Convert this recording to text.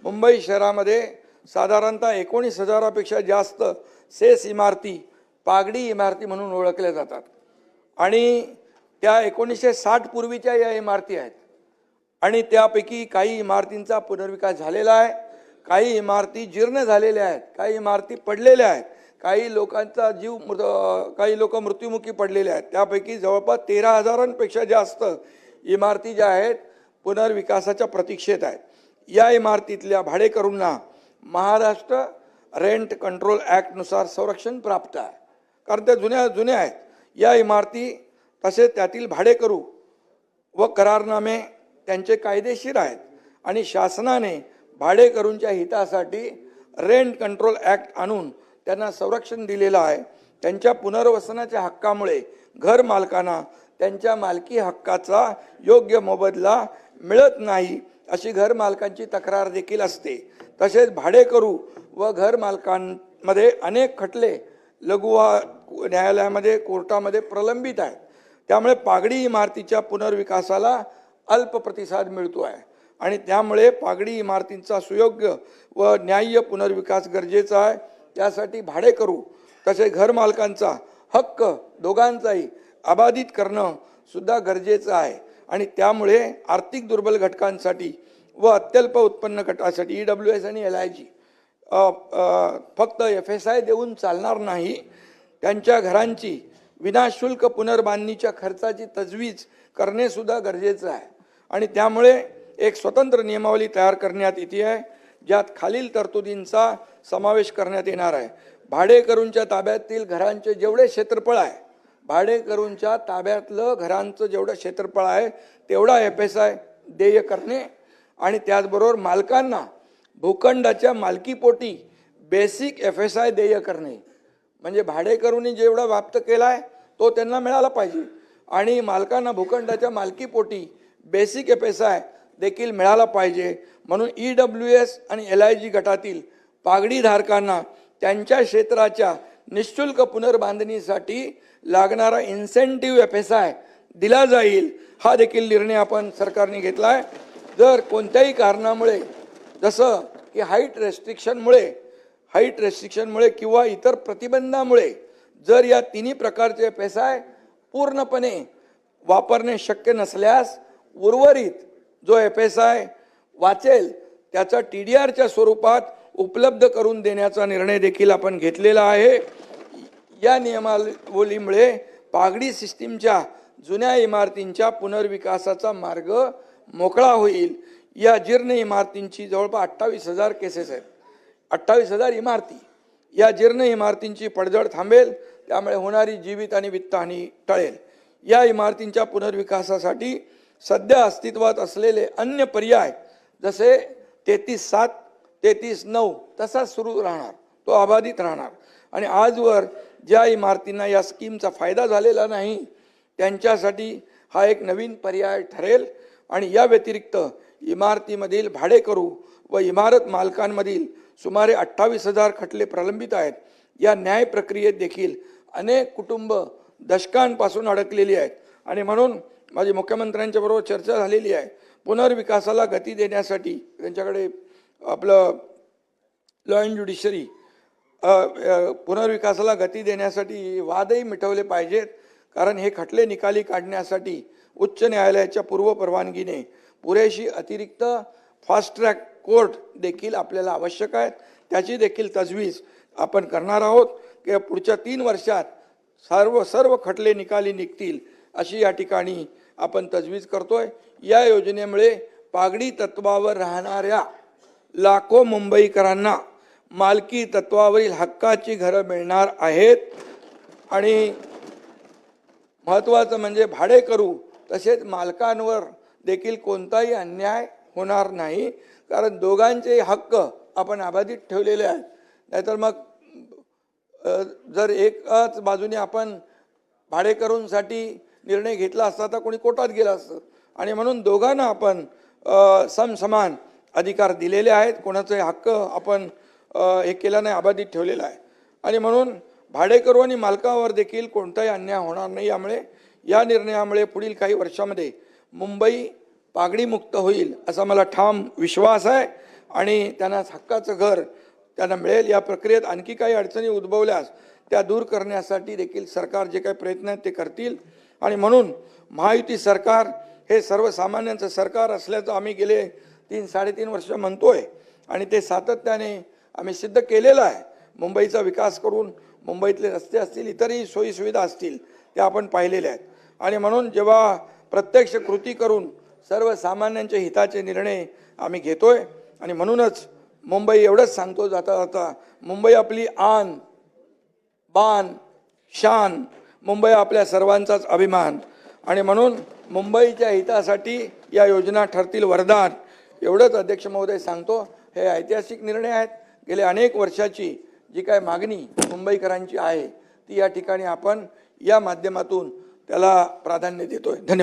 मुंबई शहरामध्ये साधारणतः 19,000पेक्षा जास्त सेस इमारती पागडी इमारती म्हणून ओळखल्या जातात आणि त्या 1960 पूर्वीच्या या इमारती आहेत आणि त्यापैकी काही इमारतींचा पुनर्विकास झालेला आहे, काही इमारती जीर्ण झालेल्या आहेत, काही इमारती पडलेल्या आहेत, काही लोकांचा काही लोक मृत्युमुखी पडलेले आहेत। त्यापैकी जवळपास 13,000पेक्षा जास्त इमारती ज्या आहेत पुनर्विकासाच्या प्रतीक्षेत आहेत। या इमारतीतल्या भाडेकरूंना महाराष्ट्र रेंट कंट्रोल ॲक्ट नुसार संरक्षण प्राप्त आहे, कारण त्या जुन्या आहेत। या इमारती तसेच त्यातील भाडेकरू व करारनामे त्यांचे कायदेशीर आहेत आणि शासनाने भाडेकरूंच्या हितासाठी रेंट कंट्रोल ॲक्ट आणून त्यांना संरक्षण दिलेलं आहे। त्यांच्या पुनर्वसनाच्या हक्कामुळे घर मालकांना त्यांच्या मालकी हक्काचा योग्य मोबदला मिळत नाही अशी घर मालकांची तक्रार देखील असते। तसेच भाडेकरू व घर मालकांमध्ये अनेक खटले लघु न्यायालयामध्ये कोर्टामध्ये प्रलंबित आहेत। त्यामुळे पागडी इमारतीच्या पुनर्विकासाला अल्प प्रतिसाद मिळतो आहे आणि त्यामुळे पागडी इमारतींचा सुयोग्य व न्याय्य पुनर्विकास गरजेचा आहे। त्यासाठी भाडेकरू तसेच घर मालकांचा हक्क दोघांचाही अबाधित करणं सुद्धा गरजेचं आहे आणि त्यामुळे आर्थिक दुर्बल घटकांसाठी व अत्यल्प उत्पन्न गटासाठी EWS आणि LIG फक्त FSI देऊन चालणार नाही, त्यांच्या घरांची विनाशुल्क पुनर्बांधणीच्या खर्चाची तजवीज करणे सुद्धा गरजेचं आहे आणि त्यामुळे एक स्वतंत्र नियमावली तयार करण्यात येते आहे, ज्यात खालील तरतुदींचा समावेश करण्यात येणार आहे। भाडेकरूंच्या ताब्यातील घरांचे जेवढे क्षेत्रफळ आहे, भाडेकरूंच्या ताब्यातलं घरांचं जेवढं क्षेत्रफळ आहे तेवढा FSI देय करणे आणि त्याचबरोबर मालकांना भूखंडाच्या मालकीपोटी बेसिक FSI देय करणे, म्हणजे भाडेकरूंनी जेवढा व्याप्त केला आहे तो त्यांना मिळाला पाहिजे आणि मालकांना भूखंडाच्या मालकीपोटी बेसिक FSI देखील मिळाला पाहिजे। म्हणून EWS आणि LIG गटातील पागडी धारकांना त्यांच्या क्षेत्राच्या निःशुल्क पुनर्बांधणीसाठी लागणारा इन्सेंटिव्ह FSI दिला जाईल, हा देखील निर्णय आपण सरकारने घेतला आहे। जर कोणत्याही कारणामुळे जसं की हाईट रेस्ट्रिक्शनमुळे किंवा इतर प्रतिबंधामुळे जर या तिन्ही प्रकारचे FSI पूर्णपणे वापरणे शक्य नसल्यास उर्वरित जो FSI वाचेल त्याचा TDRच्या स्वरूपात उपलब्ध करून देण्याचा निर्णय देखील आपण घेतलेला आहे। या नियमावलीमुळे पागडी सिस्टीमच्या जुन्या इमारतींच्या पुनर्विकासाचा मार्ग मोकळा होईल। या जीर्ण इमारतींची जवळपास 28,000 केसेस आहेत, 28,000 इमारती। या जीर्ण इमारतींची पडझड थांबेल, त्यामुळे होणारी जीवित आणि वित्तहानी टळेल। या इमारतींच्या पुनर्विकासासाठी सध्या अस्तित्वात असलेले अन्य पर्याय जसे 33/7, 33/9 तसाच सुरू राहणार, तो अबाधित राहणार आणि आजवर ज्या इमारतींना या स्कीमचा फायदा झालेला नाही त्यांच्यासाठी हा एक नवीन पर्याय ठरेल आणि या व्यतिरिक्त इमारतीमधील भाडेकरू व इमारत मालकांमधील सुमारे 28,000 खटले प्रलंबित आहेत। या न्याय प्रक्रियेत देखील अनेक कुटुंब दशकांपासून अडकलेली आहेत आणि म्हणून माझी मुख्यमंत्र्यांच्या बरोबर चर्चा झालेली आहे। पुनर्विकासाला गती देण्यासाठी त्यांच्याकडे आपलं लॉ अँड ज्युडिशरी पुनर्विकासाला गती देण्यासाठी वादही मिटवले पाहिजेत, कारण हे खटले निकाली काढण्यासाठी उच्च न्यायालयाच्या पूर्व परवानगीने पुरेशी अतिरिक्त फास्ट ट्रॅक कोर्ट देखील आपल्याला आवश्यक आहे। त्याची देखील तजवीज आपण करणार आहोत की पुढच्या 3 वर्षात सर्व खटले निकाली निघतील अशी या ठिकाणी आपण तजवीज करतोय। या योजनेमुळे पागडी तत्वावर राहणाऱ्या लाखो मुंबईकरांना मालकी तत्वावरील हक्काची घरं मिळणार आहेत आणि महत्त्वाचं म्हणजे भाडेकरू तसेच मालकांवर देखील कोणताही अन्याय होणार नाही, कारण दोघांचे हक्क आपण अबाधित ठेवलेले आहेत। नाहीतर मग जर एकाच बाजूने आपण भाडेकरूंसाठी निर्णय घेतला असता तर कोणी कोर्टात गेला असतं आणि म्हणून दोघांना आपण समसमान अधिकार दिलेले आहेत, कोणाचे हक्क आपण हे केलं नाही, अबाधित ठेवलेला आहे आणि म्हणून भाडेकरू आणि मालकावर देखील कोणताही अन्याय होणार नाही। यामुळे या निर्णयामुळे पुढील काही वर्षांमध्ये मुंबई पागडी मुक्त होईल असा मला ठाम विश्वास आहे आणि त्यांना हक्काचं घर त्यांना मिळेल. या प्रक्रियेत आणखी काही अडचणी उद्भवल्यास त्या दूर करण्यासाठी देखील सरकार जे काही प्रयत्न आहेत ते करतील. आणि म्हणून महायुती सरकार हे सर्वसामान्यांचं सरकार असल्याचं आम्ही गेले 3-3.5 वर्ष म्हणतोय आणि ते सातत्याने आम्ही सिद्ध केलेलं आहे. मुंबईचा विकास करून मुंबईतले रस्ते असतील, इतरही सोयीसुविधा असतील त्या आपण पाहिलेल्या आहेत. आणि म्हणून जेव्हा प्रत्यक्ष कृती करून सर्वसामान्यांच्या हिताचे निर्णय आम्ही घेतोय आणि म्हणूनच मुंबई एवढंच सांगतो जाता जाता, मुंबई आपली आन बान शान, मुंबई आपल्या सर्वांचाच अभिमान. आणि म्हणून मुंबईच्या हितासाठी या योजना ठरतील वरदान. एवढंच अध्यक्ष महोदय सांगतो. हे ऐतिहासिक निर्णय आहेत. गेल्या अनेक वर्षाची जी काय मागणी मुंबईकरांची आहे ती या ठिकाणी आपण या माध्यमातून त्याला प्राधान्य देतोय. धन्यवाद.